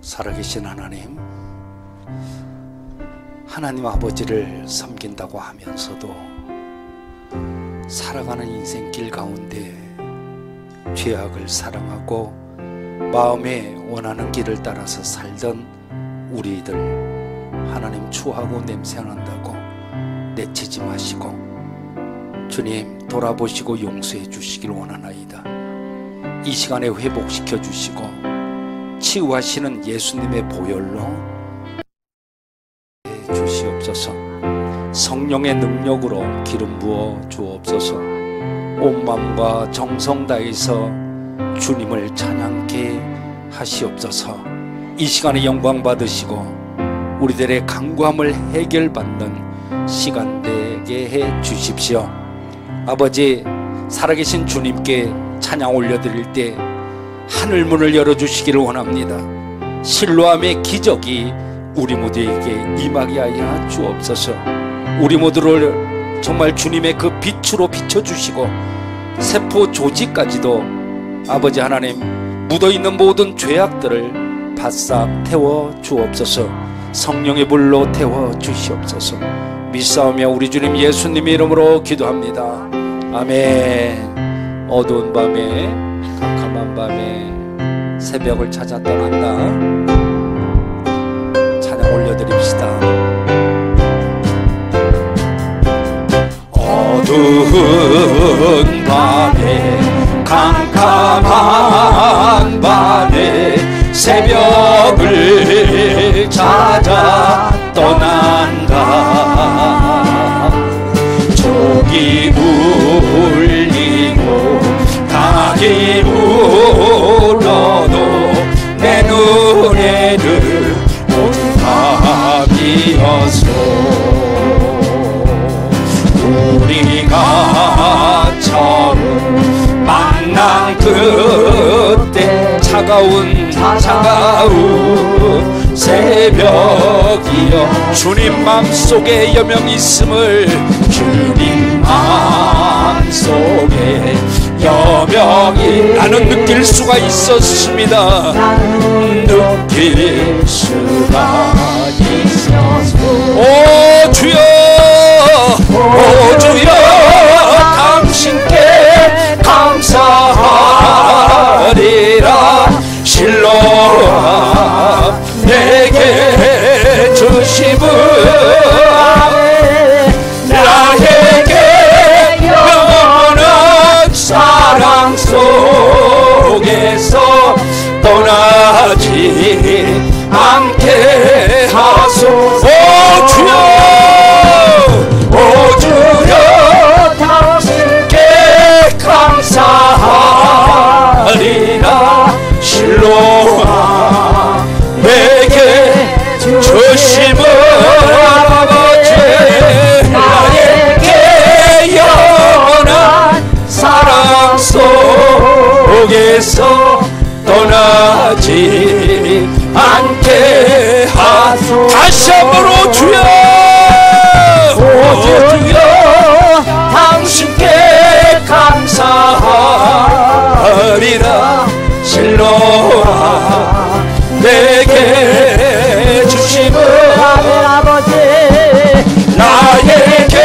살아계신 하나님, 하나님 아버지를 섬긴다고 하면서도 살아가는 인생길 가운데 죄악을 사랑하고 마음에 원하는 길을 따라서 살던 우리들 하나님 추하고 냄새난다고 내치지 마시고 주님 돌아보시고 용서해 주시길 원하나이다. 이 시간에 회복시켜 주시고 치유하시는 예수님의 보혈로 주시옵소서. 성령의 능력으로 기름 부어 주옵소서. 온 마음과 정성 다해서 주님을 찬양케 하시옵소서. 이 시간에 영광 받으시고 우리들의 간구함을 해결받는 시간 되게 해 주십시오. 아버지, 살아계신 주님께 찬양 올려드릴 때 하늘문을 열어주시기를 원합니다. 실로암의 기적이 우리 모두에게 임하게 하여 주옵소서. 우리 모두를 정말 주님의 그 빛으로 비춰주시고 세포 조직까지도 아버지 하나님 묻어있는 모든 죄악들을 바싹 태워 주옵소서. 성령의 불로 태워 주시옵소서. 믿사오며 우리 주님 예수님의 이름으로 기도합니다. 아멘. 어두운 밤에 캄캄한 밤에 새벽을 찾아 떠난다. 찬양 올려드립시다. 어두운 밤에 캄캄한 밤에 새벽을 찾아 떠난다. 족이 울리고 닭이 울어도 내 눈에는 온 밤이었어. 우리가 처음 만난 그때 차가운 새벽이여 주님 맘속에 여명이 있음을 주님 맘속에 여명이 나는 느낄 수가 있었습니다. 느낄 수가 있었어. 오 주여, 오 주여, 당신께 감사하리라. 실로암 내게 주심은 나에게 영원한 사랑 속에서 떠나지 않게 하소서. 오 주여, 오 주여, 당신께 감사하리라. 실로암 내게 주심은 아버지 나에게 영원한 사랑 속에서 떠나지 않게 하소서. 다시 한번 주여, 오 주여, 당신께 감사하리라. 실로암 내게 주심은 아버지 나에게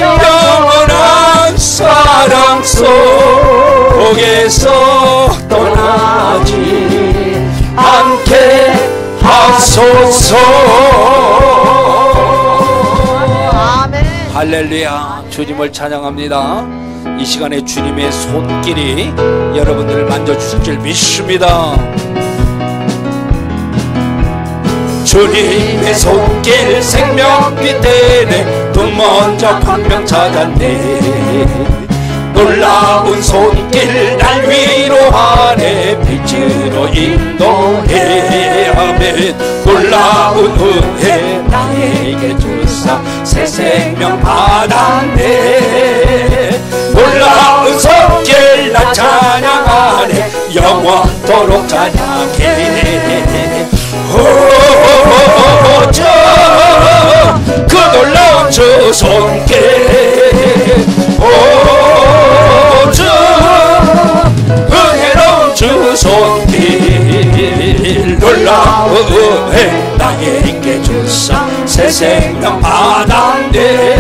영원한 사랑 속에서 떠나지 않게 하소서. 아멘. 할렐루야. 주님을 찬양합니다. 이 시간에 주님의 손길이 여러분들을 만져주실 줄 믿습니다. 주님의 손길 생명빛 되네. 눈 먼저 광명 찾았네. 놀라운 손길 날 위로하네. 빛으로 인도해. 아멘. 놀라운 은혜 나에게 주사 새 생명 받았네. 놀라운 손길 나 찬양하네. 영원토록 찬양해. 저 그 놀라운 주 손길, 저 은혜로운 주 손길 길 놀라운 은혜 나에게 주사 새 생명 받았네.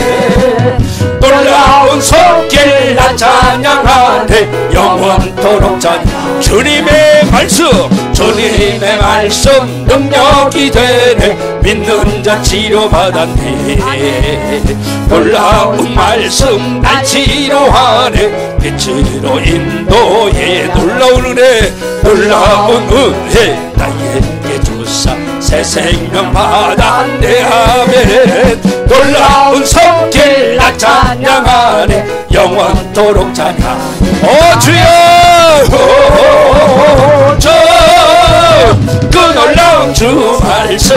놀라운 손길 나 찬양하네. 영원토록 찬양. 주님의 말씀 주님의 말씀 능력이 되네. 믿는 자 치료받았네. 놀라운 말씀 날 치료하네. 빛으로 인도해. 놀라운 은혜 놀라운 은혜 나에게 주사 새 생명 받았네. 아멘. 놀라운 손길 나 찬양하네. 영원토록 찬양. 주여 그 놀라운 주 말씀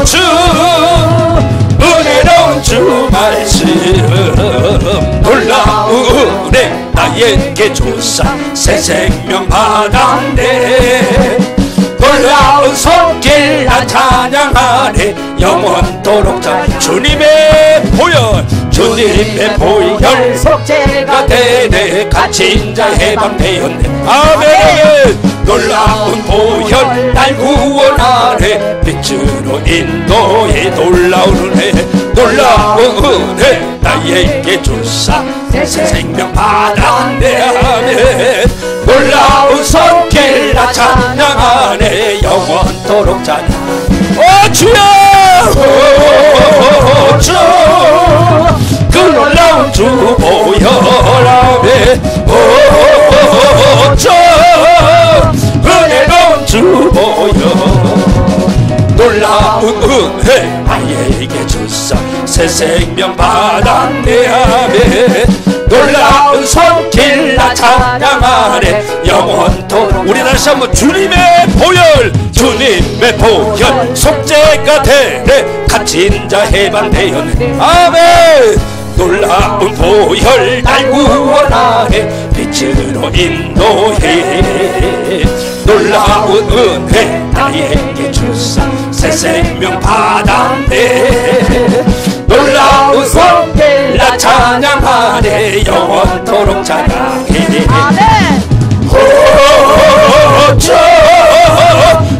주 은혜로운 주 말씀 놀라운 은혜 나에게 주사 새 생명 받았네. 놀라운 손길 나 찬양하네. 영원토록 찬양. 주님의 보혈 주님의 보혈 속죄가 되네. 갇힌 자 해방되었네. 아멘. 놀라운 보혈 날 구원하네. 빛으로 인도해. 놀라운 은혜 놀라운 은혜 나에게 주사 새 생명 받았네. 아멘. 놀라운 손길 나 찬양하네. 영원토록 찬양. 주여 주 그 놀라운 주 보혈하네. 주 은혜로운 주 보혈 놀라운 은혜 나에게 주사 새 생명 받았네. 아멘. 놀라운 손길 나 찬양하네. 영원토록. 우리 다시 한번 주님의 보혈 주님의 보혈 속죄가 되네. 갇힌 자 해방되었네. 아멘. 놀라운 보혈 날 구원하네. 빛으로 인도해. 놀라운 은혜 나에게 주사 새 생명 받았네. 놀라운 손길 나 찬양하네. 영원토록 찬양해. 아멘. 주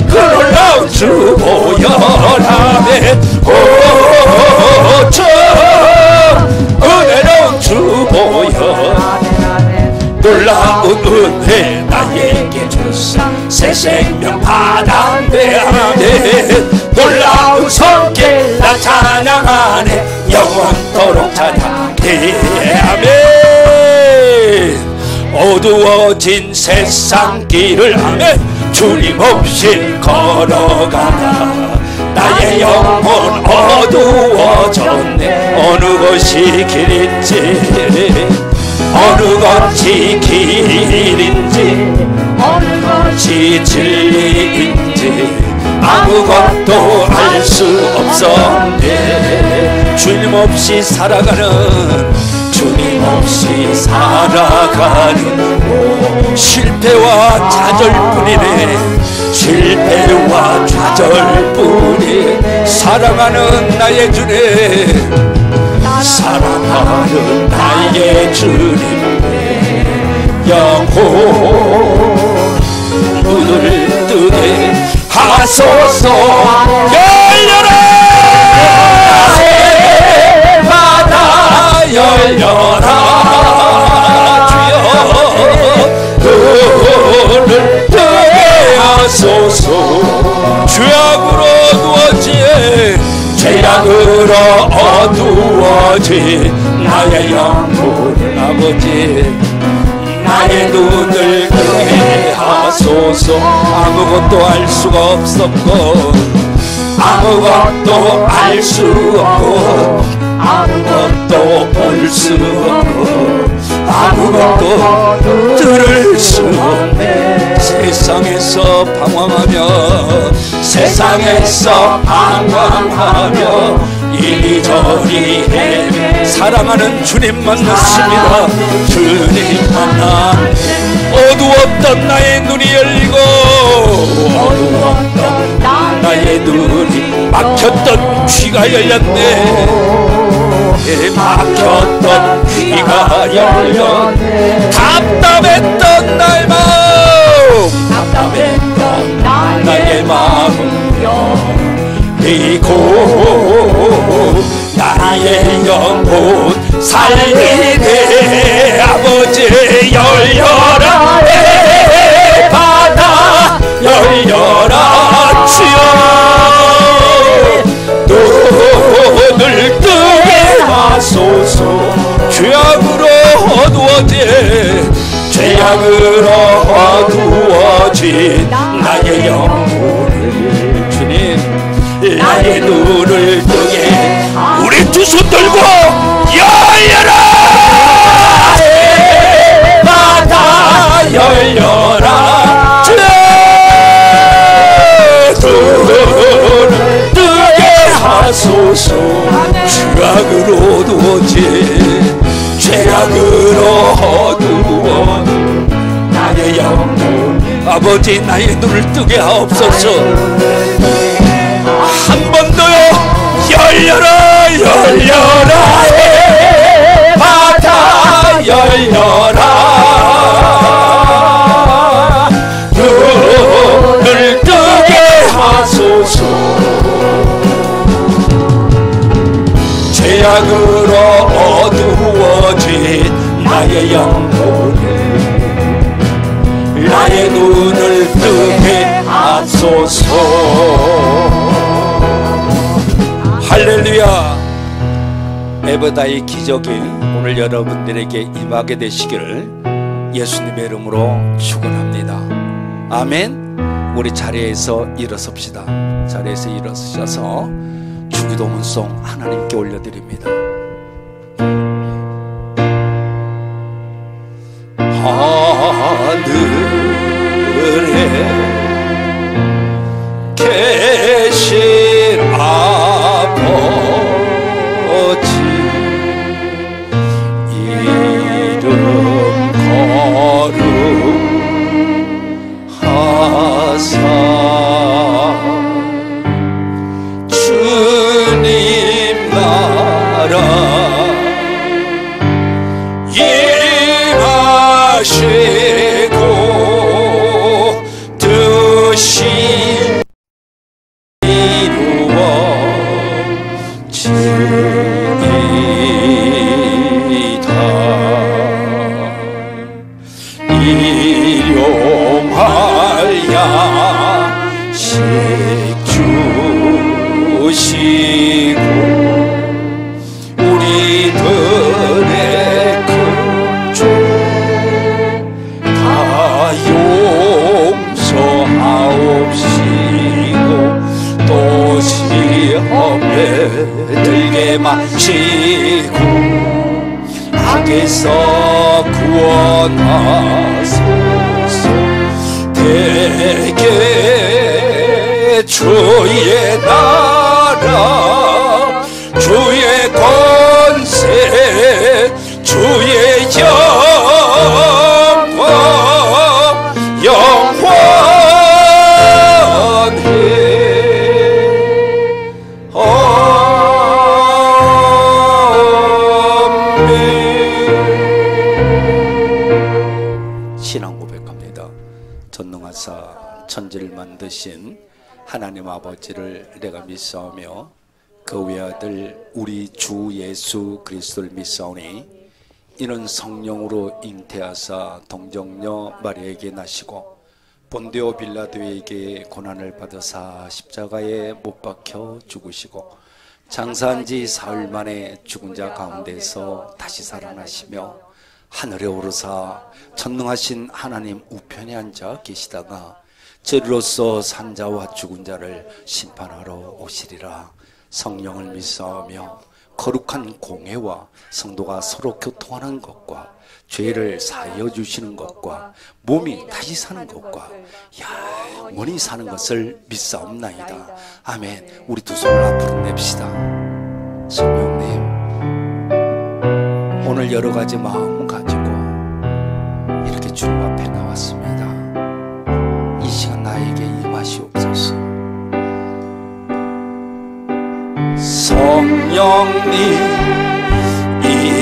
그 놀라운 주 보혈하네. 주 은혜로운 주 보혈 놀라운 은혜 나에게 주사 새 생명 받았네. 아멘. 놀라운 손길 나 찬양하네. 영원토록 찬양해. 아멘. 어두워진 세상 길을 아멘. 주님 없이 걸어가다 나의 영혼 어두워졌네. 어느 것이 길인지 어느 것이 길인지 어느 것이 진리인지 아무것도 알 수 없었네. 주님 없이 살아가는 주님 없이 살아가는 실패와 좌절뿐이네. 실패와 좌절뿐이 사랑하는 나의 주님 사랑하는 나의 주님 영혼 문을 뜨게 하소서. 열려라 새마다 열려라 주여 문을 뜨게 하소서. 죄악으로 어두워진 죄악으로 어두워진 나의 영혼 아버지 나의 눈을 뜨게 하소서. 아무것도 알 수가 없었고 아무것도 알 수 없고 아무것도 볼 수 없고 아무것도 들을 수 없네. 세상에서 방황하며 이리저리 헤매 사랑하는 주님 만났습니다. 주님 만나 어두웠던 나의 눈이 열리고 어두웠던 나의 눈이 막혔던 귀가 열렸네. 막혔던 귀가 열렸네. 답답했던 나의 마음 살리네. 아버지 열려라 바다 열려라 주여 눈을 뜨게 하소서. 죄악으로 어두워진 죄악으로 어두워진 나의 영혼을 주님 나의 눈을 뜨게. 우리 두 손 들고 열려라 바다 열려라 눈을 뜨게 하소서. 죄악으로 어두워진 죄악으로 어두워 나의 영혼 아버지 나의 눈을 뜨게 하옵소서. 한 번 더요. 열려라 열려라 바다 열려라 눈을 뜨게 하소서. 죄악으로 어두워진 나의 영혼을 나의 눈을 뜨게 하소서. 할렐루야. 에베다의 기적이 오늘 여러분들에게 임하게 되시기를 예수님의 이름으로 축원합니다. 아멘. 우리 자리에서 일어섭시다. 자리에서 일어서셔서 주기도문송 하나님께 올려드립니다. 하늘에 계신 아버지 이름 거룩하사 주님 나라 임하시고 뜻이 일용하야 식주시고 우리들의 큰 죄 다 용서하옵시고 또 시험에 들게 마치고 악에서 구원하소서. 대개 주의 나라 주의 권세 주의 영광 영원히 아멘. 신앙 고백합니다. 전능하사 천지를 만드신 하나님 아버지를 내가 믿사오며 그 외아들 우리 주 예수 그리스도를 믿사오니 이는 성령으로 잉태하사 동정녀 마리아에게 나시고 본디오 빌라도에게 고난을 받으사 십자가에 못 박혀 죽으시고 장사한 지 사흘 만에 죽은 자 가운데서 다시 살아나시며 하늘에 오르사 전능하신 하나님 우편에 앉아 계시다가 저리로서 산자와 죽은 자를 심판하러 오시리라. 성령을 믿사오며 거룩한 공회와 성도가 서로 교통하는 것과 죄를 사하여 주시는 것과 몸이 다시 사는 것과 영원히 사는 것을 믿사옵나이다. 아멘. 우리 두 손을 앞으로 냅시다. 성령님, 오늘 여러 가지 마음 가지고 이렇게 주님 앞에 나왔습니다. 이 시간 나에게 임하시옵소서. 성령님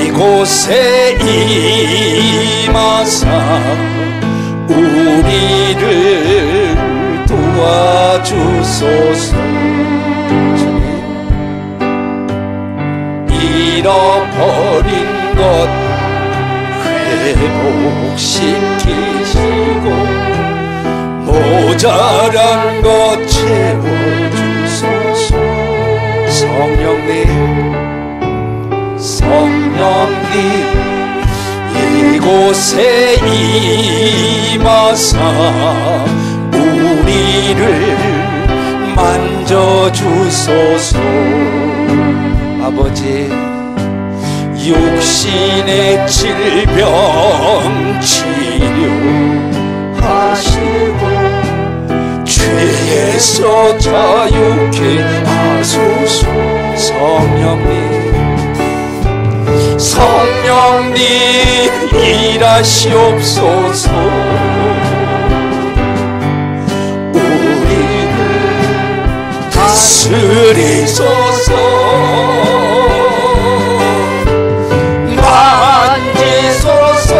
이곳에 임하사 우리를 도와주소서. 잃어버린 만족시키시고 모자란 것 채워주소서. 성령님 이곳에 임하사 우리를 만져주소서. 아버지, 육신의 질병 치료하시고 죄에서 자유케 하소서. 성령님 일하시옵소서. 우리를 다스리소서. 만지소서.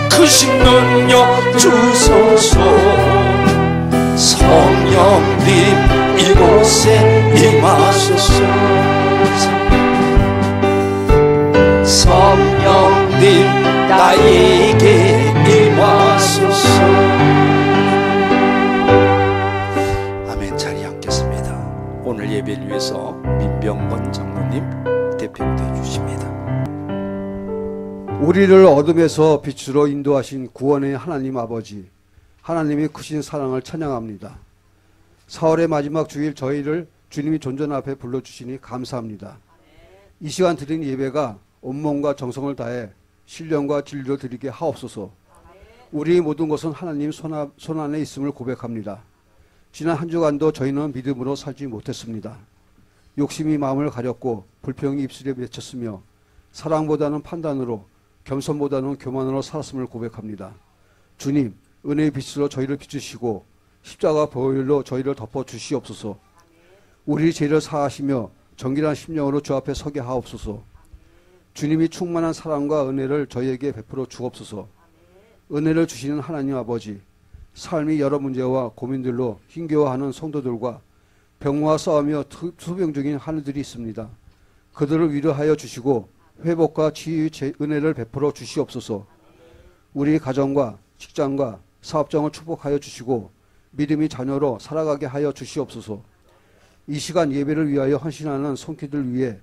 크신 능력 주소서. 성령님 이곳에 임하소서. 성령님 나에게 임하소서. 아멘. 자리에 앉겠습니다. 오늘 예배를 위해서 민병건 장로님 대표해 주십니다. 우리를 어둠에서 빛으로 인도하신 구원의 하나님 아버지, 하나님의 크신 사랑을 찬양합니다. 4월의 마지막 주일 저희를 주님이 존전 앞에 불러주시니 감사합니다. 이 시간 드린 예배가 온몸과 정성을 다해 신령과 진리로 드리게 하옵소서. 우리의 모든 것은 하나님 손 안에 있음을 고백합니다. 지난 한 주간도 저희는 믿음으로 살지 못했습니다. 욕심이 마음을 가렸고 불평이 입술에 맺혔으며 사랑보다는 판단으로, 겸손보다는 교만으로 살았음을 고백합니다. 주님, 은혜의 빛으로 저희를 비추시고 십자가 보혈로 저희를 덮어주시옵소서. 우리 죄를 사하시며 정결한 심령으로 주 앞에 서게 하옵소서. 주님이 충만한 사랑과 은혜를 저희에게 베풀어 주옵소서. 은혜를 주시는 하나님 아버지, 삶이 여러 문제와 고민들로 힘겨워하는 성도들과 병과 싸우며 투병 중인 하늘들이 있습니다. 그들을 위로하여 주시고 회복과 치유의 은혜를 베풀어 주시옵소서. 우리 가정과 직장과 사업장을 축복하여 주시고 믿음의 자녀로 살아가게 하여 주시옵소서. 이 시간 예배를 위하여 헌신하는 손길들 위해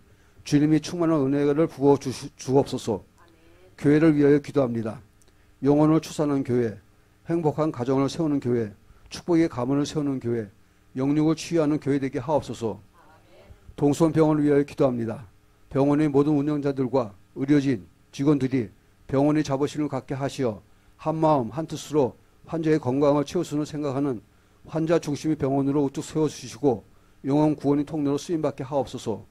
주님이 충만한 은혜를 부어 주옵소서. 교회를 위하여 기도합니다. 영혼을 추수하는 교회, 행복한 가정을 세우는 교회, 축복의 가문을 세우는 교회, 영육을 치유하는 교회 되게 하옵소서. 동선병원을 위하여 기도합니다. 병원의 모든 운영자들과 의료진, 직원들이 병원의 자부심을 갖게 하시어 한마음 한뜻으로 환자의 건강을 최우선으로 생각하는 환자 중심의 병원으로 우뚝 세워주시고 영혼 구원의 통로로 쓰임받게 하옵소서.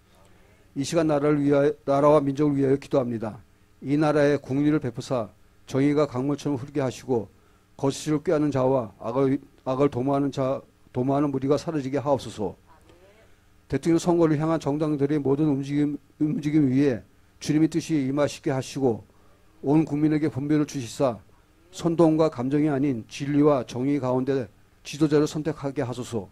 이 시간 나라와 민족을 위하여 기도합니다. 이 나라의 국리를 베푸사 정의가 강물처럼 흐르게 하시고 거짓을 꾀하는 자와 악을 도모하는 무리가 사라지게 하옵소서. 대통령 선거를 향한 정당들의 모든 움직임 위에 주님의 뜻이 임하시게 하시고 온 국민에게 분별을 주시사 선동과 감정이 아닌 진리와 정의 가운데 지도자를 선택하게 하소서.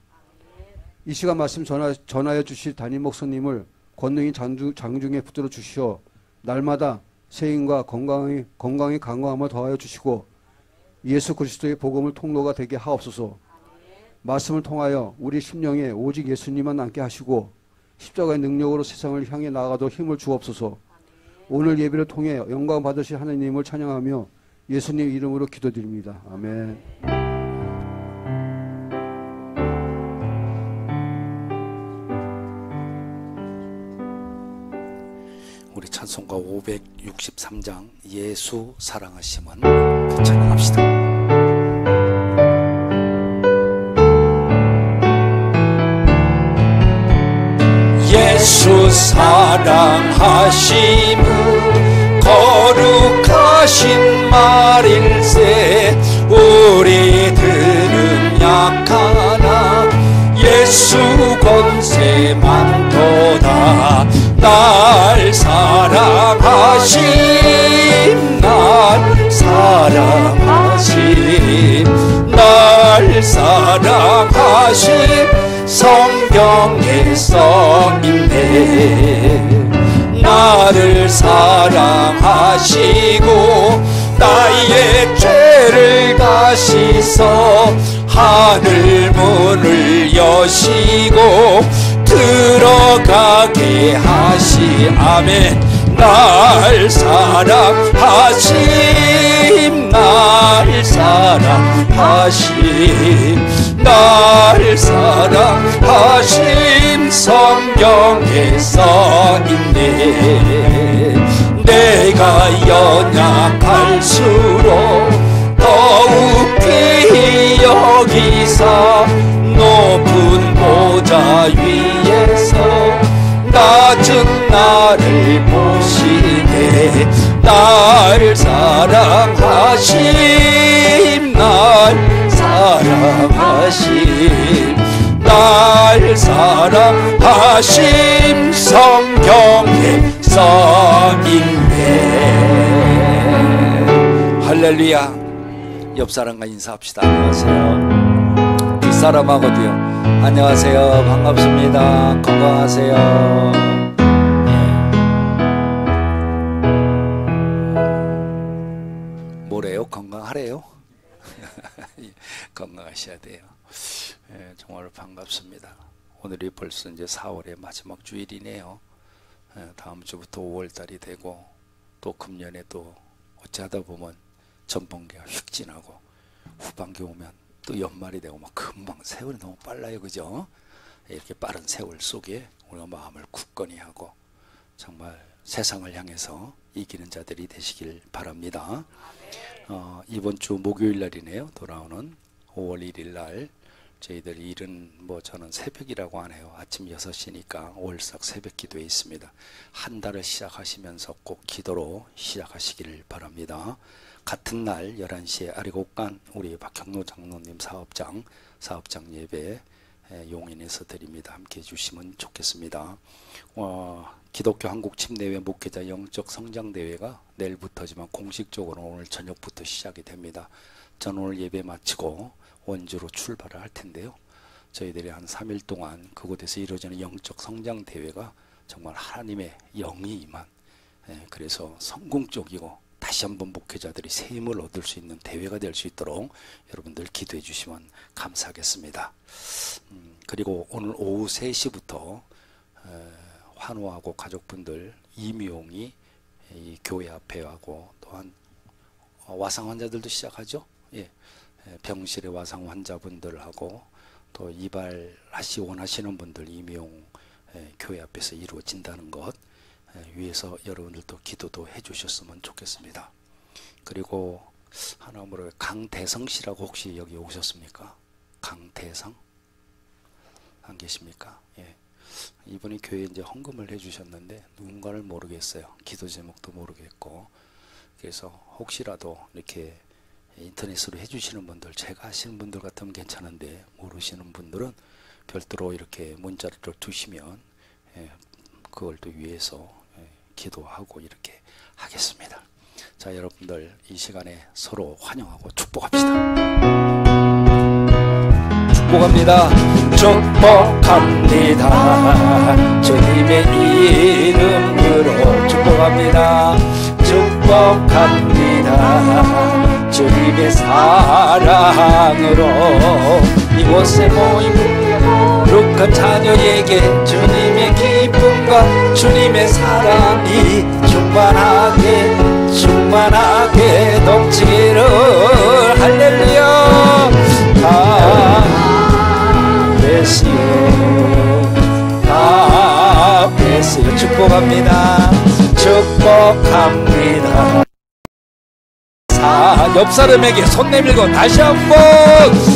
이 시간 말씀 전하여 주실 담임 목사님을 권능이 장중에 붙들어 주시어 날마다 세임과 건강의 강화함을 더하여 주시고 예수 그리스도의 복음을 통로가 되게 하옵소서. 말씀을 통하여 우리 심령에 오직 예수님만 남게 하시고 십자가의 능력으로 세상을 향해 나아가도록 힘을 주옵소서. 오늘 예배를 통해 영광 받으실 하나님을 찬양하며 예수님 이름으로 기도드립니다. 아멘. 우리 찬송가 563장 예수 사랑하심은 찬양합시다. 예수 사랑하심은 거룩하신 말일세. 우리들은 약하나 예수 권세 많도다. 날 사랑하심, 날 사랑하심, 날 사랑하심 성경에 써있네. 나를 사랑하시고 나의 죄를 다 씻어 하늘 문을 여시고 들어가게 하시. 아멘. 날 사랑하심, 날 사랑하심, 날 사랑하심. 성경에 써있네. 내가 연약할수록 더욱이 여기사 높은 보좌 위에서 낮은 나를 보시네. 날 사랑하심, 날 사랑하심, 날 사랑하심. 성경에 써있네. 할렐루야. 옆 사람과 인사합시다. 안녕하세요. 뒷사람하고도요. 안녕하세요. 반갑습니다. 건강하세요. 뭐래요? 건강하래요? 건강하셔야 돼요. 정말 반갑습니다. 오늘이 벌써 이제 4월의 마지막 주일이네요. 다음 주부터 5월달이 되고 또 금년에 또 어찌하다 보면 전반기가 휙 지나고 후반기 오면 또 연말이 되고 막 금방 세월이 너무 빨라요. 그죠? 이렇게 빠른 세월 속에 우리가 마음을 굳건히 하고 정말 세상을 향해서 이기는 자들이 되시길 바랍니다. 이번 주 목요일 날이네요. 돌아오는 5월 1일 날 저희들 일은 뭐 저는 새벽이라고 하네요. 아침 6시니까 월삭 새벽 기도에 있습니다. 한 달을 시작하시면서 꼭 기도로 시작하시기를 바랍니다. 같은 날 11시에 아리곡간 우리 박형로 장로님 사업장 예배 용인에서 드립니다. 함께 해주시면 좋겠습니다. 기독교 한국 침례회 목회자 영적 성장대회가 내일부터지만 공식적으로 오늘 저녁부터 시작이 됩니다. 저는 오늘 예배 마치고 원주로 출발을 할 텐데요. 저희들이 한 3일 동안 그곳에서 이루어지는 영적 성장대회가 정말 하나님의 영이 임한, 그래서 성공적이고 다시 한번 목회자들이 새 힘을 얻을 수 있는 대회가 될 수 있도록 여러분들 기도해 주시면 감사하겠습니다. 그리고 오늘 오후 3시부터 환우하고 가족분들 임용이 이 교회 앞에 하고 또한 와상 환자들도 시작하죠. 예, 병실의 와상 환자분들하고 또 이발하시 원하시는 분들 임용 교회 앞에서 이루어진다는 것 위해서 여러분들도 기도도 해주셨으면 좋겠습니다. 그리고 하나 물어요. 강대성 씨라고 혹시 여기 오셨습니까? 강대성? 안 계십니까? 예. 이분이 교회에 이제 헌금을 해주셨는데 누군가를 모르겠어요. 기도 제목도 모르겠고. 그래서 혹시라도 이렇게 인터넷으로 해주시는 분들, 제가 하시는 분들 같으면 괜찮은데 모르시는 분들은 별도로 이렇게 문자를 주시면 그걸 또 위해서 기도하고 이렇게 하겠습니다. 자, 여러분들 이 시간에 서로 환영하고 축복합시다. 축복합니다. 축복합니다. 주님의 이름으로 축복합니다. 축복합니다. 주님의 사랑으로 이곳에 모인 거룩한 자녀에게 주님의 기쁨과 주님의 사랑이 충만하게 넘치기를. 할렐루야. 다 뺐어요. 축복합니다. 축복합니다. 옆 사람에게 손 내밀고 다시 한번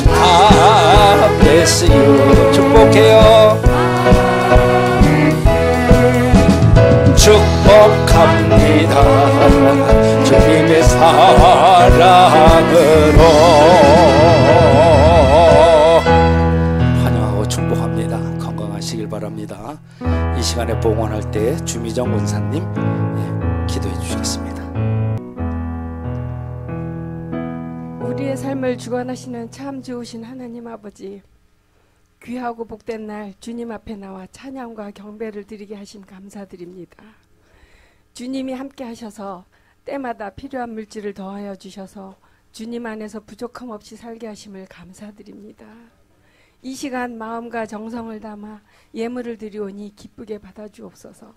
다 뺐어요. 축복해요. 축복합니다. 주님의 사랑으로 환영하고 축복합니다. 건강하시길 바랍니다. 이 시간에 봉헌할 때 주미정 원사님 기도해 주시겠습니다. 우리의 삶을 주관하시는 참 좋으신 하나님 아버지, 귀하고 복된 날 주님 앞에 나와 찬양과 경배를 드리게 하심 감사드립니다. 주님이 함께 하셔서 때마다 필요한 물질을 더하여 주셔서 주님 안에서 부족함 없이 살게 하심을 감사드립니다. 이 시간 마음과 정성을 담아 예물을 드리오니 기쁘게 받아주옵소서.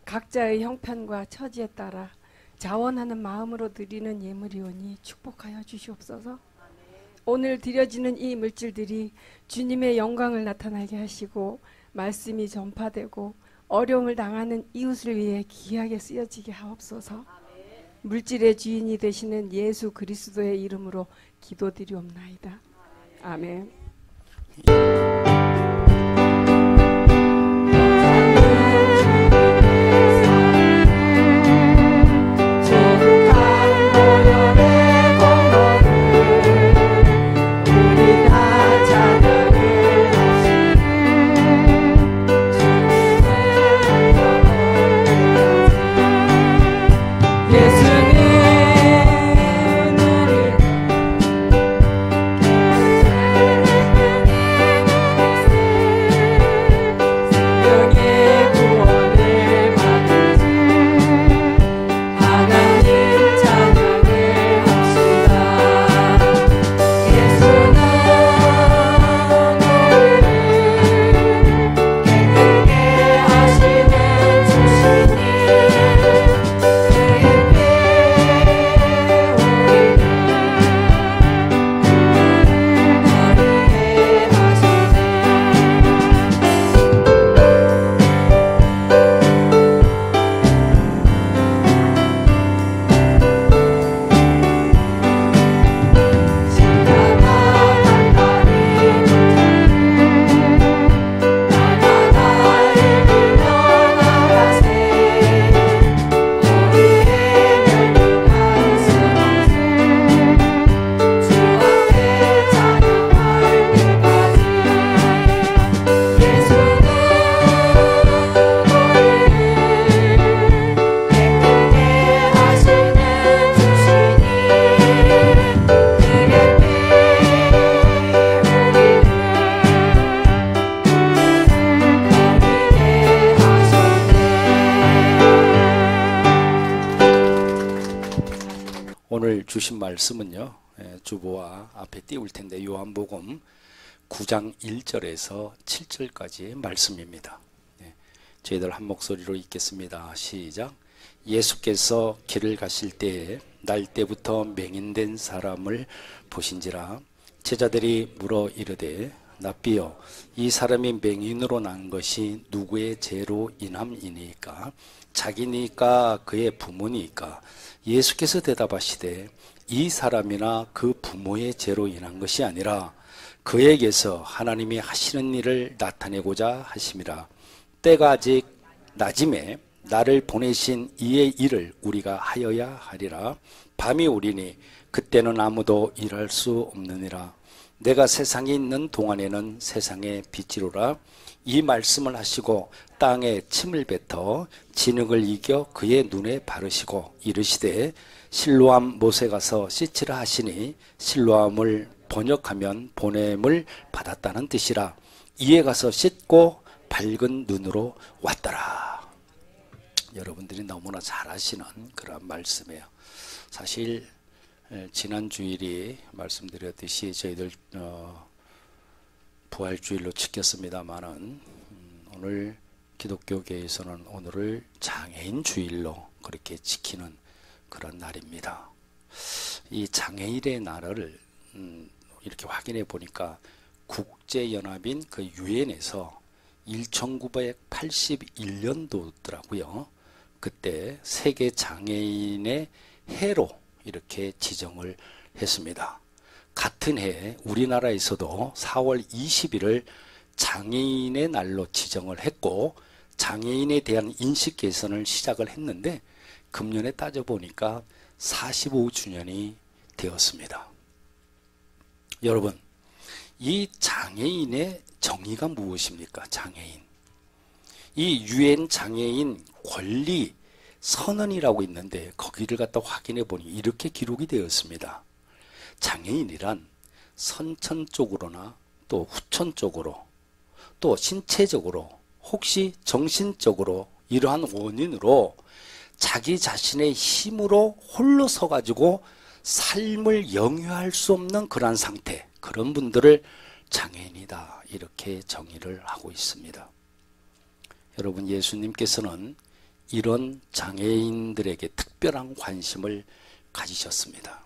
각자의 형편과 처지에 따라 자원하는 마음으로 드리는 예물이오니 축복하여 주시옵소서. 오늘 드려지는 이 물질들이 주님의 영광을 나타나게 하시고 말씀이 전파되고 어려움을 당하는 이웃을 위해 귀하게 쓰여지게 하옵소서. 물질의 주인이 되시는 예수 그리스도의 이름으로 기도드리옵나이다. 아멘. 오늘 주신 말씀은요, 주보와 앞에 띄울 텐데 요한복음 9장 1절에서 7절까지의 말씀입니다. 저희들 한 목소리로 읽겠습니다. 시작. 예수께서 길을 가실 때에 날 때부터 맹인된 사람을 보신지라 제자들이 물어 이르되 랍비여 이 사람이 맹인으로 난 것이 누구의 죄로 인함이니까 자기니까 그의 부모니까 예수께서 대답하시되 이 사람이나 그 부모의 죄로 인한 것이 아니라 그에게서 하나님이 하시는 일을 나타내고자 하심이라. 때가 아직 낮임에 나를 보내신 이의 일을 우리가 하여야 하리라. 밤이 오리니 그때는 아무도 일할 수 없느니라. 내가 세상에 있는 동안에는 세상의 빛이로라. 이 말씀을 하시고 땅에 침을 뱉어 진흙을 이겨 그의 눈에 바르시고 이르시되 실로암 못에 가서 씻으라 하시니 실로암을 번역하면 보냄을 받았다는 뜻이라. 이에 가서 씻고 밝은 눈으로 왔더라. 여러분들이 너무나 잘 아시는 그런 말씀이에요. 사실 지난 주일이 말씀드렸듯이 저희들 부활주일로 지켰습니다만은 오늘 기독교계에서는 오늘을 장애인 주일로 그렇게 지키는 그런 날입니다. 이 장애인의 날을 이렇게 확인해 보니까 국제연합인 그 유엔에서 1981년도더라고요. 그때 세계 장애인의 해로 이렇게 지정을 했습니다. 같은 해 우리나라에서도 4월 20일을 장애인의 날로 지정을 했고 장애인에 대한 인식 개선을 시작을 했는데 금년에 따져보니까 45주년이 되었습니다. 여러분, 이 장애인의 정의가 무엇입니까? 장애인. 이 유엔 장애인 권리 선언이라고 있는데 거기를 갖다 확인해 보니 이렇게 기록이 되었습니다. 장애인이란 선천적으로나 또 후천적으로 또 신체적으로 혹시 정신적으로 이러한 원인으로 자기 자신의 힘으로 홀로 서가지고 삶을 영위할 수 없는 그러한 상태, 그런 분들을 장애인이다 이렇게 정의를 하고 있습니다. 여러분, 예수님께서는 이런 장애인들에게 특별한 관심을 가지셨습니다.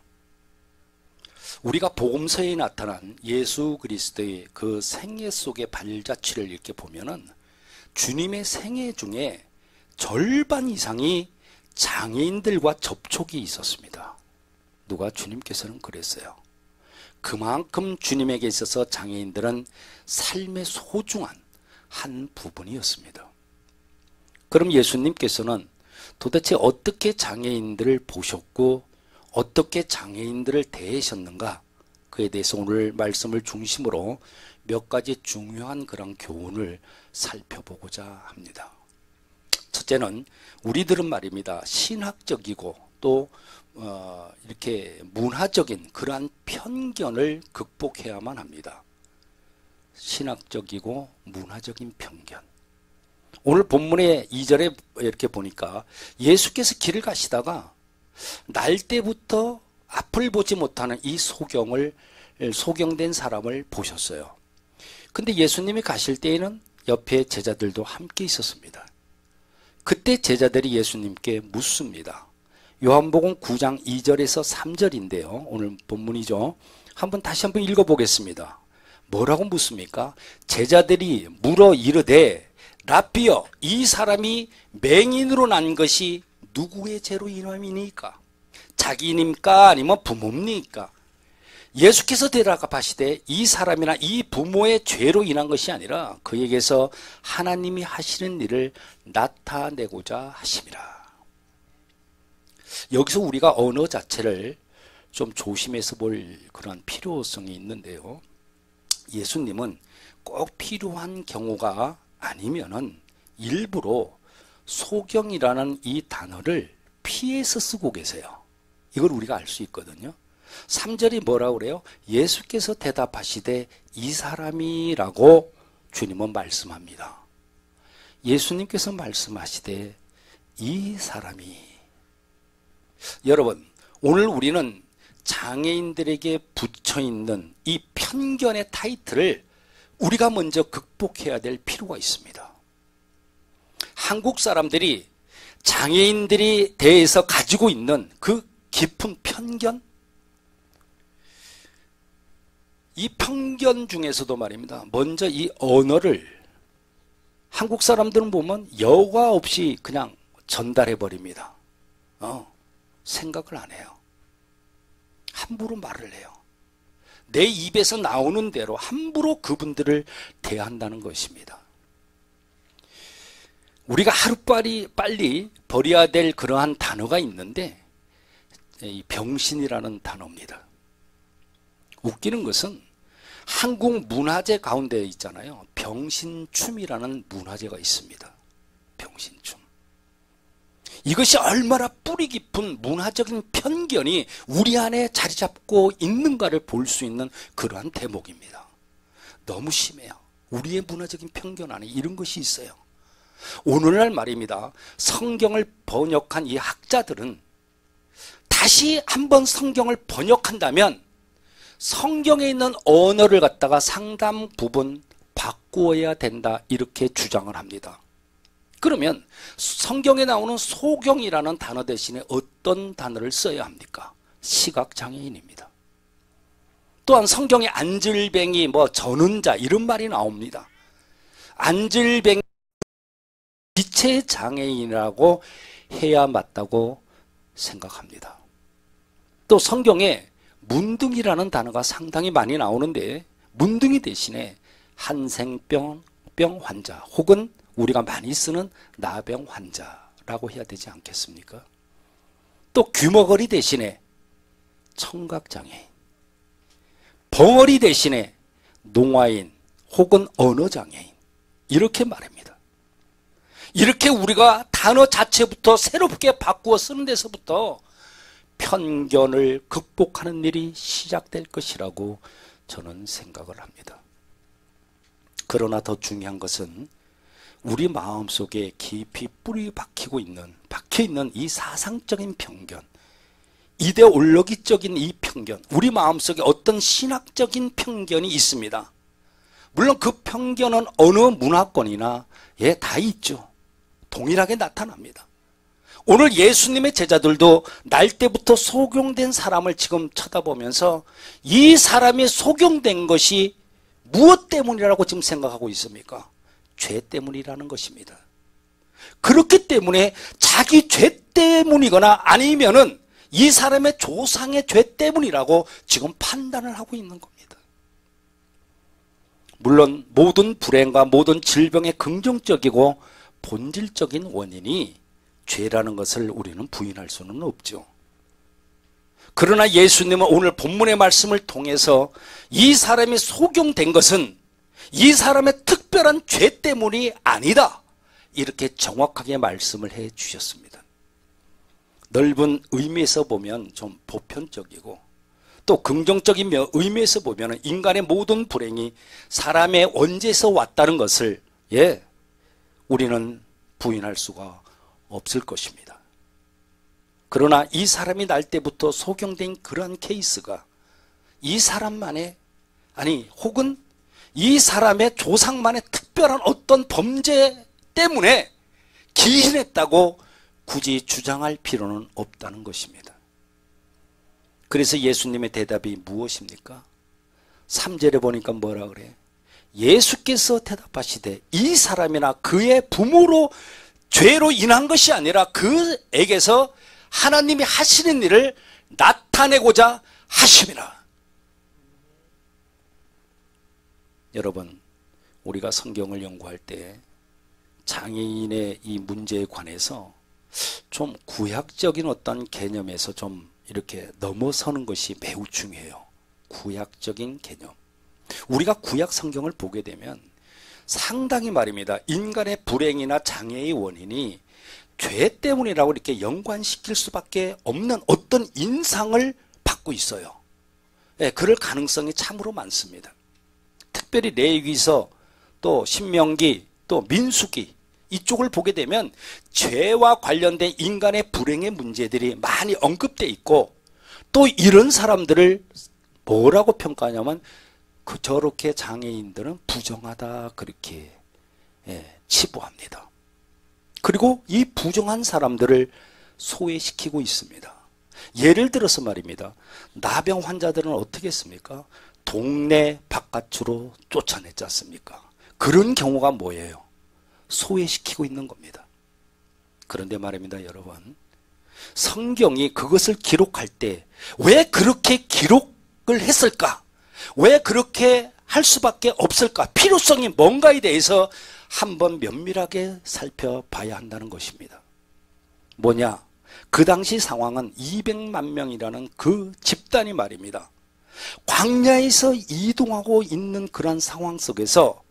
우리가 복음서에 나타난 예수 그리스도의 그 생애 속의 발자취를 이렇게 보면은 주님의 생애 중에 절반 이상이 장애인들과 접촉이 있었습니다. 누가? 주님께서는 그랬어요. 그만큼 주님에게 있어서 장애인들은 삶의 소중한 한 부분이었습니다. 그럼 예수님께서는 도대체 어떻게 장애인들을 보셨고 어떻게 장애인들을 대하셨는가? 그에 대해서 오늘 말씀을 중심으로 몇 가지 중요한 그런 교훈을 살펴보고자 합니다. 첫째는 우리들은 말입니다. 신학적이고 또 이렇게 문화적인 그러한 편견을 극복해야만 합니다. 신학적이고 문화적인 편견. 오늘 본문의 2절에 이렇게 보니까 예수께서 길을 가시다가 날 때부터 앞을 보지 못하는 이 소경된 사람을 보셨어요. 근데 예수님이 가실 때에는 옆에 제자들도 함께 있었습니다. 그때 제자들이 예수님께 묻습니다. 요한복음 9장 2절에서 3절인데요. 오늘 본문이죠. 다시 한번 읽어보겠습니다. 뭐라고 묻습니까? 제자들이 물어 이르되 라삐여, 이 사람이 맹인으로 난 것이 누구의 죄로 인함이니까? 자기입니까? 아니면 부모입니까? 예수께서 대답하시되 이 사람이나 이 부모의 죄로 인한 것이 아니라 그에게서 하나님이 하시는 일을 나타내고자 하심이라. 여기서 우리가 언어 자체를 좀 조심해서 볼 그런 필요성이 있는데요. 예수님은 꼭 필요한 경우가 아니면은 일부러 소경이라는 이 단어를 피해서 쓰고 계세요. 이걸 우리가 알 수 있거든요. 3절이 뭐라고 그래요? 예수께서 대답하시되 이 사람이라고 주님은 말씀합니다. 예수님께서 말씀하시되 이 사람이. 여러분, 오늘 우리는 장애인들에게 붙여있는 이 편견의 타이틀을 우리가 먼저 극복해야 될 필요가 있습니다. 한국 사람들이 장애인들에 대해서 가지고 있는 그 깊은 편견, 이 편견 중에서도 말입니다. 먼저 이 언어를 한국 사람들은 보면 여과 없이 그냥 전달해 버립니다. 생각을 안 해요. 함부로 말을 해요. 내 입에서 나오는 대로 함부로 그분들을 대한다는 것입니다. 우리가 하루빨리 버려야 될 그러한 단어가 있는데 이 병신이라는 단어입니다. 웃기는 것은 한국 문화재 가운데 있잖아요. 병신춤이라는 문화재가 있습니다. 병신춤. 이것이 얼마나 뿌리 깊은 문화적인 편견이 우리 안에 자리 잡고 있는가를 볼 수 있는 그러한 대목입니다. 너무 심해요. 우리의 문화적인 편견 안에 이런 것이 있어요. 오늘날 말입니다. 성경을 번역한 이 학자들은 다시 한번 성경을 번역한다면 성경에 있는 언어를 갖다가 상당 부분 바꾸어야 된다 이렇게 주장을 합니다. 그러면 성경에 나오는 소경이라는 단어 대신에 어떤 단어를 써야 합니까? 시각장애인입니다. 또한 성경에 안질뱅이, 저는 자 이런 말이 나옵니다. 안질뱅이 지체장애인이라고 해야 맞다고 생각합니다. 또 성경에 문둥이라는 단어가 상당히 많이 나오는데 문둥이 대신에 한생병 환자 혹은 우리가 많이 쓰는 나병 환자라고 해야 되지 않겠습니까? 또 귀머거리 대신에 청각장애인, 벙어리 대신에 농아인 혹은 언어장애인 이렇게 말합니다. 이렇게 우리가 단어 자체부터 새롭게 바꾸어 쓰는 데서부터 편견을 극복하는 일이 시작될 것이라고 저는 생각을 합니다. 그러나 더 중요한 것은 우리 마음속에 깊이 뿌리 박혀 있는 이 사상적인 편견, 이데올로기적인 이 편견, 우리 마음속에 어떤 신학적인 편견이 있습니다. 물론 그 편견은 어느 문화권이나 다 있죠. 동일하게 나타납니다. 오늘 예수님의 제자들도 날 때부터 속용된 사람을 지금 쳐다보면서 이 사람이 속용된 것이 무엇 때문이라고 지금 생각하고 있습니까? 죄 때문이라는 것입니다. 그렇기 때문에 자기 죄 때문이거나 아니면은 이 사람의 조상의 죄 때문이라고 지금 판단을 하고 있는 겁니다. 물론 모든 불행과 모든 질병의 긍정적이고 본질적인 원인이 죄라는 것을 우리는 부인할 수는 없죠. 그러나 예수님은 오늘 본문의 말씀을 통해서 이 사람이 속용된 것은 이 사람의 특별한 죄 때문이 아니다, 이렇게 정확하게 말씀을 해 주셨습니다. 넓은 의미에서 보면 좀 보편적이고 또 긍정적인 의미에서 보면 인간의 모든 불행이 사람의 원죄에서 왔다는 것을 우리는 부인할 수가 없을 것입니다. 그러나 이 사람이 날 때부터 속용된 그러한 케이스가 이 사람만의, 아니 혹은 이 사람의 조상만의 특별한 어떤 범죄 때문에 기인했다고 굳이 주장할 필요는 없다는 것입니다. 그래서 예수님의 대답이 무엇입니까? 3절에 보니까 뭐라 그래? 예수께서 대답하시되 이 사람이나 그의 부모로 죄로 인한 것이 아니라 그에게서 하나님이 하시는 일을 나타내고자 하심이라. 여러분, 우리가 성경을 연구할 때 장애인의 이 문제에 관해서 좀 구약적인 어떤 개념에서 좀 이렇게 넘어서는 것이 매우 중요해요. 구약적인 개념. 우리가 구약 성경을 보게 되면 상당히 말입니다. 인간의 불행이나 장애의 원인이 죄 때문이라고 이렇게 연관시킬 수밖에 없는 어떤 인상을 받고 있어요. 그럴 가능성이 참으로 많습니다. 특별히 레위기서, 또 신명기, 또 민수기 이쪽을 보게 되면 죄와 관련된 인간의 불행의 문제들이 많이 언급되어 있고, 또 이런 사람들을 뭐라고 평가하냐면 저렇게 장애인들은 부정하다, 그렇게 치부합니다. 그리고 이 부정한 사람들을 소외시키고 있습니다. 예를 들어서 말입니다. 나병 환자들은 어떻게 했습니까? 동네 바깥으로 쫓아냈지 않습니까? 그런 경우가 뭐예요? 소외시키고 있는 겁니다. 그런데 말입니다, 여러분. 성경이 그것을 기록할 때 왜 그렇게 기록을 했을까? 왜 그렇게 할 수밖에 없을까? 필요성이 뭔가에 대해서 한번 면밀하게 살펴봐야 한다는 것입니다. 뭐냐? 그 당시 상황은 200만 명이라는 그 집단이 말입니다. 광야에서 이동하고 있는 그런 상황 속에서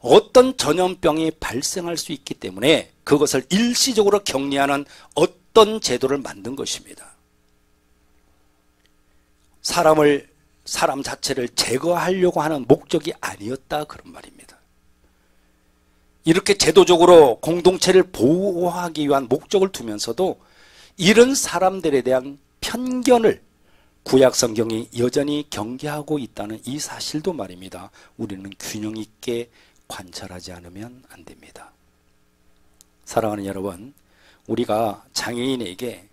어떤 전염병이 발생할 수 있기 때문에 그것을 일시적으로 격리하는 어떤 제도를 만든 것입니다. 사람 자체를 제거하려고 하는 목적이 아니었다, 그런 말입니다. 이렇게 제도적으로 공동체를 보호하기 위한 목적을 두면서도 이런 사람들에 대한 편견을 구약 성경이 여전히 경계하고 있다는 이 사실도 말입니다. 우리는 균형 있게 관찰하지 않으면 안 됩니다. 사랑하는 여러분, 우리가 장애인에게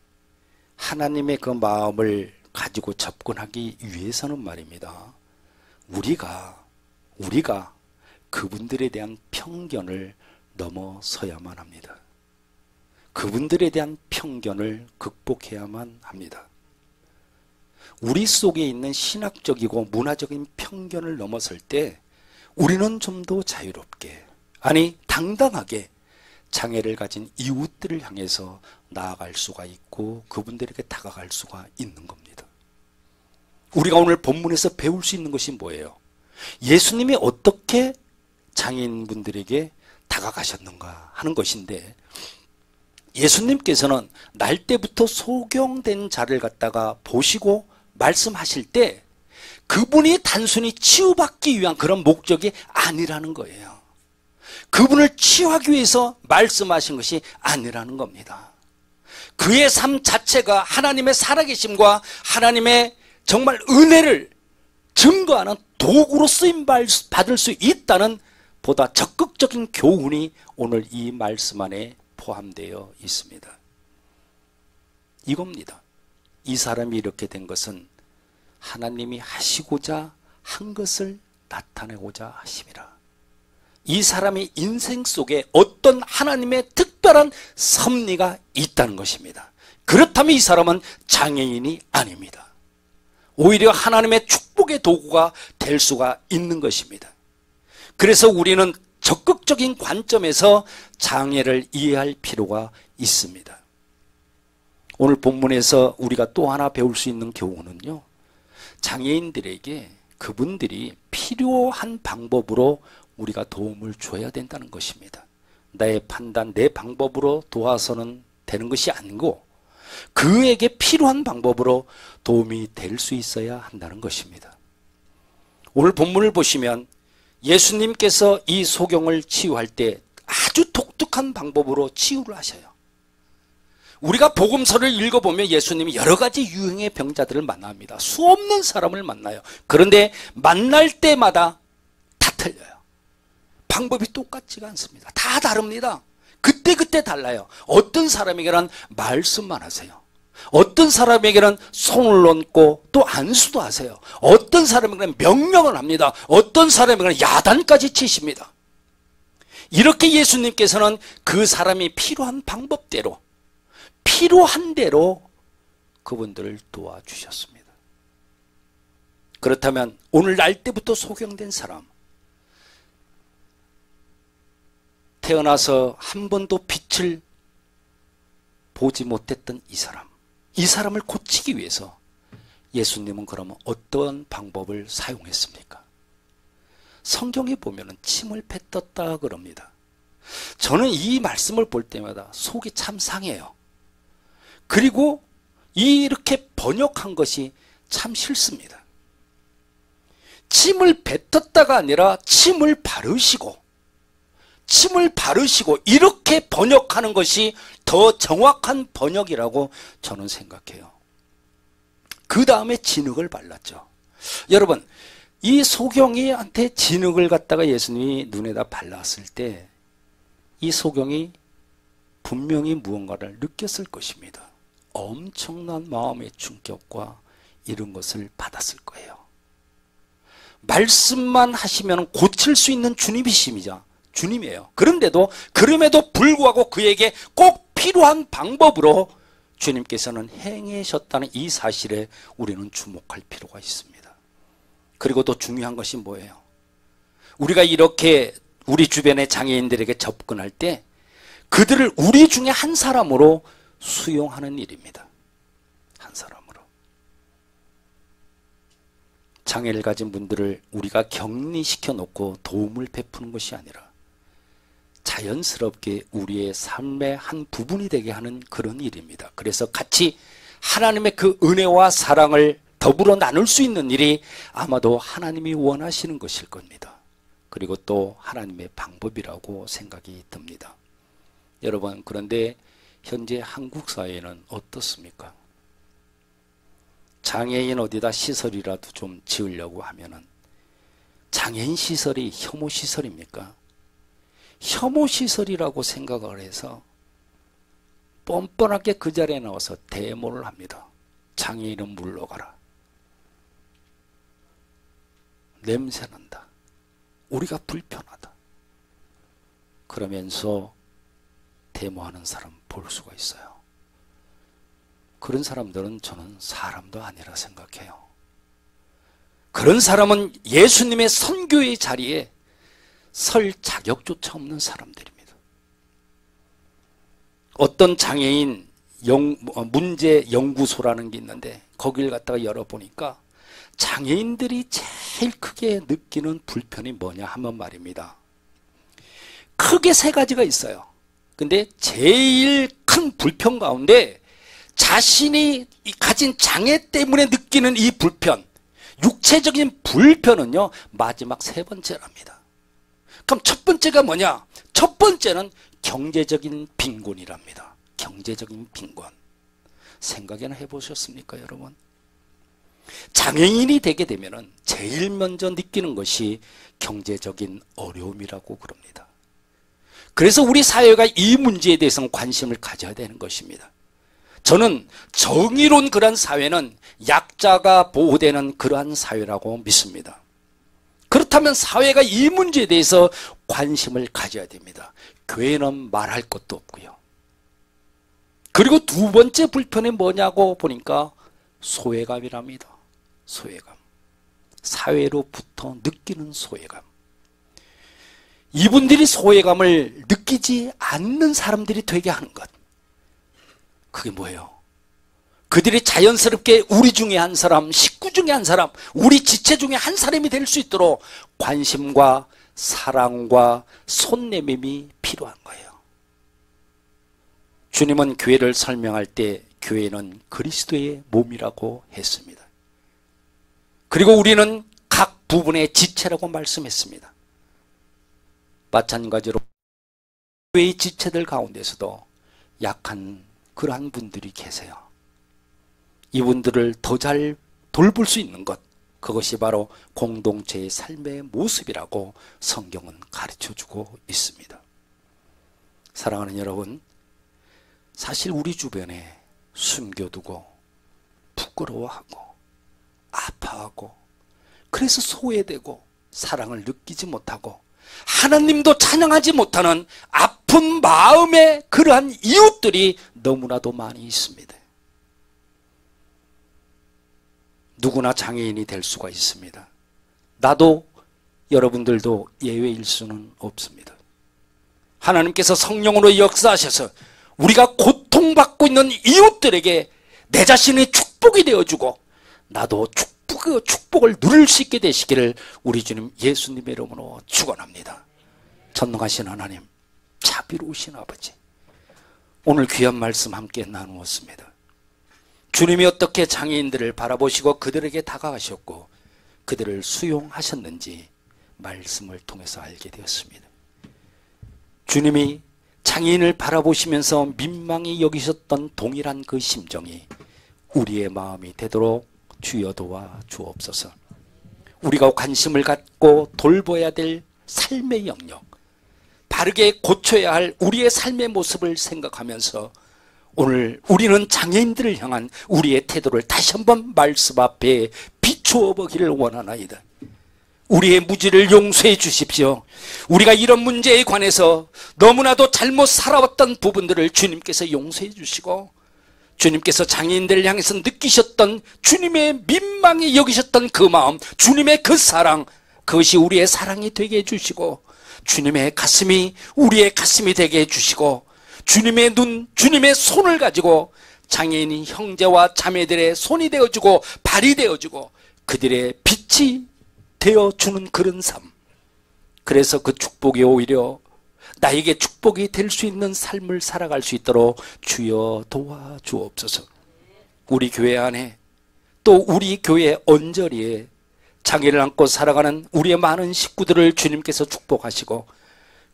하나님의 그 마음을 가지고 접근하기 위해서는 말입니다. 우리가 그분들에 대한 편견을 넘어서야만 합니다. 그분들에 대한 편견을 극복해야만 합니다. 우리 속에 있는 신학적이고 문화적인 편견을 넘어설 때 우리는 좀 더 자유롭게, 아니 당당하게 장애를 가진 이웃들을 향해서 나아갈 수가 있고 그분들에게 다가갈 수가 있는 겁니다. 우리가 오늘 본문에서 배울 수 있는 것이 뭐예요? 예수님이 어떻게 장애인분들에게 다가가셨는가 하는 것인데, 예수님께서는 날 때부터 소경된 자를 갖다가 보시고 말씀하실 때 그분이 단순히 치유받기 위한 그런 목적이 아니라는 거예요. 그분을 치유하기 위해서 말씀하신 것이 아니라는 겁니다. 그의 삶 자체가 하나님의 살아계심과 하나님의 정말 은혜를 증거하는 도구로 쓰임 받을 수 있다는 보다 적극적인 교훈이 오늘 이 말씀 안에 포함되어 있습니다. 이겁니다. 이 사람이 이렇게 된 것은 하나님이 하시고자 한 것을 나타내고자 하심이라. 이 사람의 인생 속에 어떤 하나님의 특별한 섭리가 있다는 것입니다. 그렇다면 이 사람은 장애인이 아닙니다. 오히려 하나님의 축복의 도구가 될 수가 있는 것입니다. 그래서 우리는 적극적인 관점에서 장애를 이해할 필요가 있습니다. 오늘 본문에서 우리가 또 하나 배울 수 있는 교훈은요, 장애인들에게 그분들이 필요한 방법으로 우리가 도움을 줘야 된다는 것입니다. 나의 판단, 내 방법으로 도와서는 되는 것이 아니고 그에게 필요한 방법으로 도움이 될 수 있어야 한다는 것입니다. 오늘 본문을 보시면 예수님께서 이 소경을 치유할 때 아주 독특한 방법으로 치유를 하셔요. 우리가 복음서를 읽어보면 예수님이 여러 가지 유형의 병자들을 만납니다. 수없는 사람을 만나요. 그런데 만날 때마다 다 틀려요. 방법이 똑같지가 않습니다. 다 다릅니다. 그때그때 달라요. 어떤 사람에게는 말씀만 하세요. 어떤 사람에게는 손을 얹고 또 안수도 하세요. 어떤 사람에게는 명령을 합니다. 어떤 사람에게는 야단까지 치십니다. 이렇게 예수님께서는 그 사람이 필요한 방법대로 필요한 대로 그분들을 도와주셨습니다. 그렇다면 오늘 날 때부터 소경된 사람, 태어나서 한 번도 빛을 보지 못했던 이 사람을 고치기 위해서 예수님은 그러면 어떤 방법을 사용했습니까? 성경에 보면 침을 뱉었다 그럽니다. 저는 이 말씀을 볼 때마다 속이 참 상해요. 그리고 이렇게 번역한 것이 참 싫습니다. 침을 뱉었다가 아니라 침을 바르시고 이렇게 번역하는 것이 더 정확한 번역이라고 저는 생각해요. 그 다음에 진흙을 발랐죠. 여러분, 이 소경이한테 진흙을 갖다가 예수님이 눈에다 발랐을 때 이 소경이 분명히 무언가를 느꼈을 것입니다. 엄청난 마음의 충격과 이런 것을 받았을 거예요. 말씀만 하시면 고칠 수 있는 주님이에요. 그럼에도 불구하고 그에게 꼭 필요한 방법으로 주님께서는 행하셨다는 이 사실에 우리는 주목할 필요가 있습니다. 그리고 또 중요한 것이 뭐예요? 우리가 이렇게 우리 주변의 장애인들에게 접근할 때 그들을 우리 중에 한 사람으로 수용하는 일입니다. 한 사람으로. 장애를 가진 분들을 우리가 격리시켜 놓고 도움을 베푸는 것이 아니라 자연스럽게 우리의 삶의 한 부분이 되게 하는 그런 일입니다. 그래서 같이 하나님의 그 은혜와 사랑을 더불어 나눌 수 있는 일이 아마도 하나님이 원하시는 것일 겁니다. 그리고 또 하나님의 방법이라고 생각이 듭니다. 여러분, 그런데 현재 한국 사회는 어떻습니까? 장애인 어디다 시설이라도 좀 지으려고 하면은 장애인 시설이 혐오 시설입니까? 혐오 시설이라고 생각을 해서 뻔뻔하게 그 자리에 나와서 데모를 합니다. 장애인은 물러가라. 냄새난다. 우리가 불편하다. 그러면서 데모하는 사람 볼 수가 있어요. 그런 사람들은 저는 사람도 아니라 생각해요. 그런 사람은 예수님의 선교의 자리에 설 자격조차 없는 사람들입니다. 어떤 장애인 문제 연구소라는 게 있는데 거기를 갖다가 열어보니까 장애인들이 제일 크게 느끼는 불편이 뭐냐 하면 말입니다. 크게 세 가지가 있어요. 근데 제일 큰 불편 가운데 자신이 가진 장애 때문에 느끼는 이 불편, 육체적인 불편은요, 마지막 세 번째랍니다. 그럼 첫 번째가 뭐냐? 첫 번째는 경제적인 빈곤이랍니다. 경제적인 빈곤. 생각이나 해보셨습니까, 여러분? 장애인이 되게 되면은 제일 먼저 느끼는 것이 경제적인 어려움이라고 그럽니다. 그래서 우리 사회가 이 문제에 대해서는 관심을 가져야 되는 것입니다. 저는 정의로운 그러한 사회는 약자가 보호되는 그러한 사회라고 믿습니다. 그렇다면 사회가 이 문제에 대해서 관심을 가져야 됩니다. 교회는 말할 것도 없고요. 그리고 두 번째 불편이 뭐냐고 보니까 소외감이랍니다. 소외감. 사회로부터 느끼는 소외감. 이분들이 소외감을 느끼지 않는 사람들이 되게 하는 것. 그게 뭐예요? 그들이 자연스럽게 우리 중에 한 사람, 식구 중에 한 사람, 우리 지체 중에 한 사람이 될 수 있도록 관심과 사랑과 손내밈이 필요한 거예요. 주님은 교회를 설명할 때 교회는 그리스도의 몸이라고 했습니다. 그리고 우리는 각 부분의 지체라고 말씀했습니다. 마찬가지로 교회의 지체들 가운데서도 약한 그러한 분들이 계세요. 이분들을 더 잘 돌볼 수 있는 것, 그것이 바로 공동체의 삶의 모습이라고 성경은 가르쳐주고 있습니다. 사랑하는 여러분, 사실 우리 주변에 숨겨두고 부끄러워하고 아파하고 그래서 소외되고 사랑을 느끼지 못하고 하나님도 찬양하지 못하는 아픈 마음의 그러한 이웃들이 너무나도 많이 있습니다. 누구나 장애인이 될 수가 있습니다. 나도 여러분들도 예외일 수는 없습니다. 하나님께서 성령으로 역사하셔서 우리가 고통받고 있는 이웃들에게 내 자신의 축복이 되어주고 나도 축복을 누릴 수 있게 되시기를 우리 주님 예수님의 이름으로 축원합니다. 전능하신 하나님, 자비로우신 아버지, 오늘 귀한 말씀 함께 나누었습니다. 주님이 어떻게 장애인들을 바라보시고 그들에게 다가가셨고 그들을 수용하셨는지 말씀을 통해서 알게 되었습니다. 주님이 장애인을 바라보시면서 민망히 여기셨던 동일한 그 심정이 우리의 마음이 되도록 주여 도와 주옵소서. 우리가 관심을 갖고 돌봐야 될 삶의 영역, 바르게 고쳐야 할 우리의 삶의 모습을 생각하면서 오늘 우리는 장애인들을 향한 우리의 태도를 다시 한번 말씀 앞에 비추어 보기를 원하나이다. 우리의 무지를 용서해 주십시오. 우리가 이런 문제에 관해서 너무나도 잘못 살아왔던 부분들을 주님께서 용서해 주시고 주님께서 장애인들을 향해서 느끼셨던 주님의 민망히 여기셨던 그 마음, 주님의 그 사랑, 그것이 우리의 사랑이 되게 해주시고 주님의 가슴이 우리의 가슴이 되게 해주시고 주님의 눈, 주님의 손을 가지고 장애인 형제와 자매들의 손이 되어주고 발이 되어주고 그들의 빛이 되어주는 그런 삶. 그래서 그 축복이 오히려 나에게 축복이 될 수 있는 삶을 살아갈 수 있도록 주여 도와주옵소서. 우리 교회 안에 또 우리 교회 언저리에 장애를 안고 살아가는 우리의 많은 식구들을 주님께서 축복하시고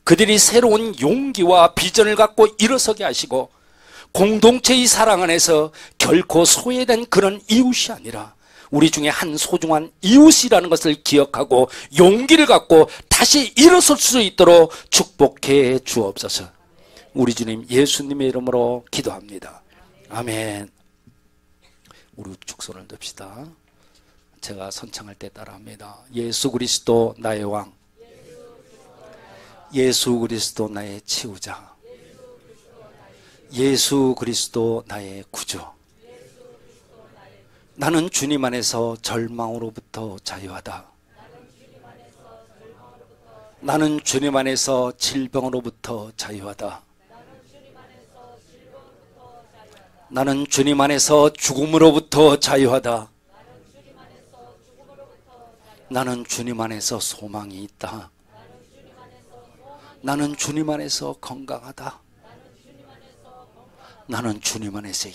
그들이 새로운 용기와 비전을 갖고 일어서게 하시고 공동체의 사랑 안에서 결코 소외된 그런 이웃이 아니라 우리 중에 한 소중한 이웃이라는 것을 기억하고 용기를 갖고 다시 일어설 수 있도록 축복해 주옵소서. 우리 주님 예수님의 이름으로 기도합니다. 아멘. 우리 축손을 듭시다. 제가 선창할 때 따라합니다. 예수 그리스도 나의 왕, 예수 그리스도 나의 치유자, 예수 그리스도 나의 구주. 나는 주님 안에서 절망으로부터 자유하다. 나는 주님 안에서 질병으로부터 자유하다. 나는 주님 안에서 죽음으로부터 자유하다. 나는 주님 안에서 소망이 있다. 나는 주님 안에서 건강하다. 나는 주님 안에서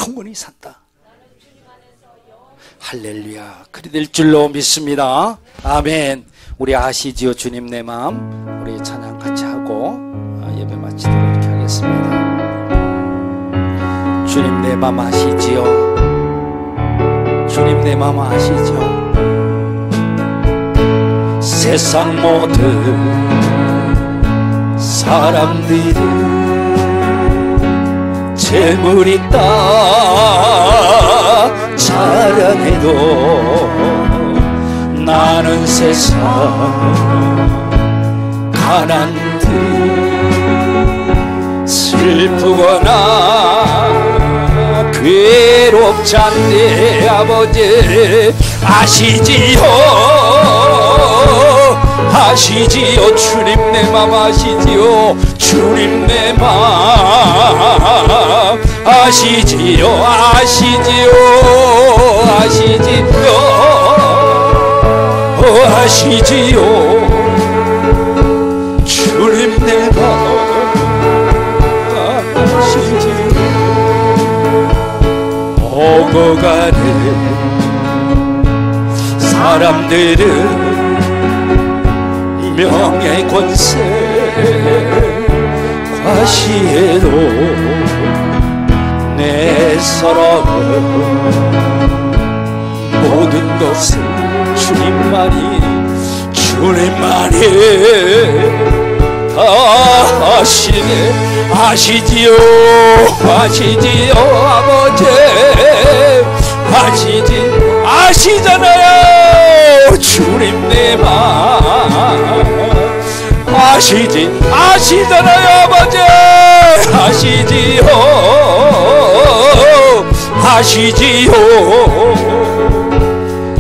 영원히 산다. 할렐루야. 그리 될 줄로 믿습니다. 아멘. 우리 아시지요 주님 내 마음, 우리 찬양 같이 하고 예배 마치도록 이렇게 하겠습니다. 주님 내 마음 아시지요? 주님 내 마음 아시죠? 세상 모든 사람들이 재물 있다 자랑해도 나는 세상 가난들 슬프거나 괴롭지 않네 아버지 아시지요 아시지요 주님 내 맘 아시지요 주님 내 맘 아시지요 아시지요 아시지요 아시지요 주님 내 맘 아시지요 오고 가는 사람들은 명예 권세 과시에도 내 사랑은 모든 것을 주님만이 다 아시네 아시지요 아시지요 아버지 아시잖아요 주님 내 맘 아시잖아요 아버지 아시지요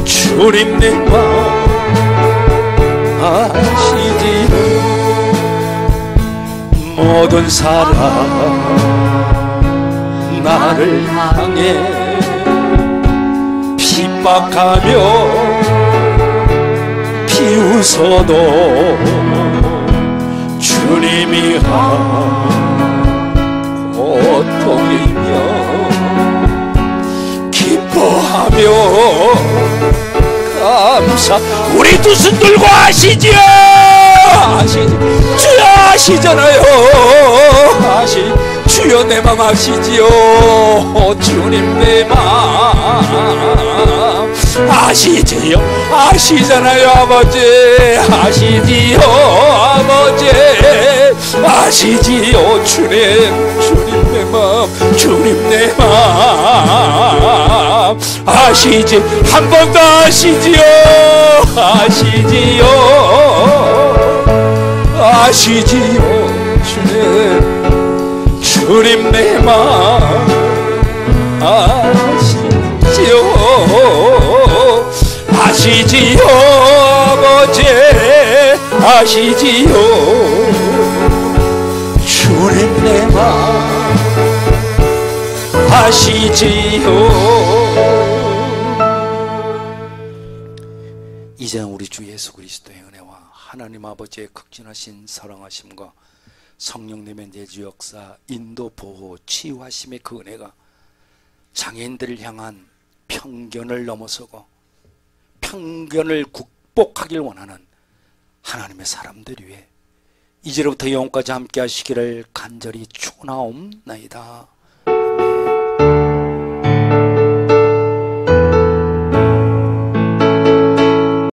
주님 내 맘 아시지요 모든 사람 나를 향해 핍박하며 비웃어도 주님이 한 고통이며 기뻐하며 감사 우리 두 손 들고 아시지요 주여 아시잖아요 주여 내 맘 아시지요 주님 내 맘 아시지요 아시잖아요 아버지 아시지요 아버지 아시지요 주님 내 맘 아시지 한 번 더 아시지요 주님 내 맘 아시지요 아버지 아시지요 주님 내 맘 아시지요. 이제는 우리 주 예수 그리스도의 은혜와 하나님 아버지의 극진하신 사랑하심과 성령님의 내주 역사, 인도, 보호, 치유하심의 그 은혜가 장애인들을 향한 편견을 넘어서고 편견을 극복하길 원하는 하나님의 사람들 위해 이제로부터 영원까지 함께 하시기를 간절히 축원하옵나이다.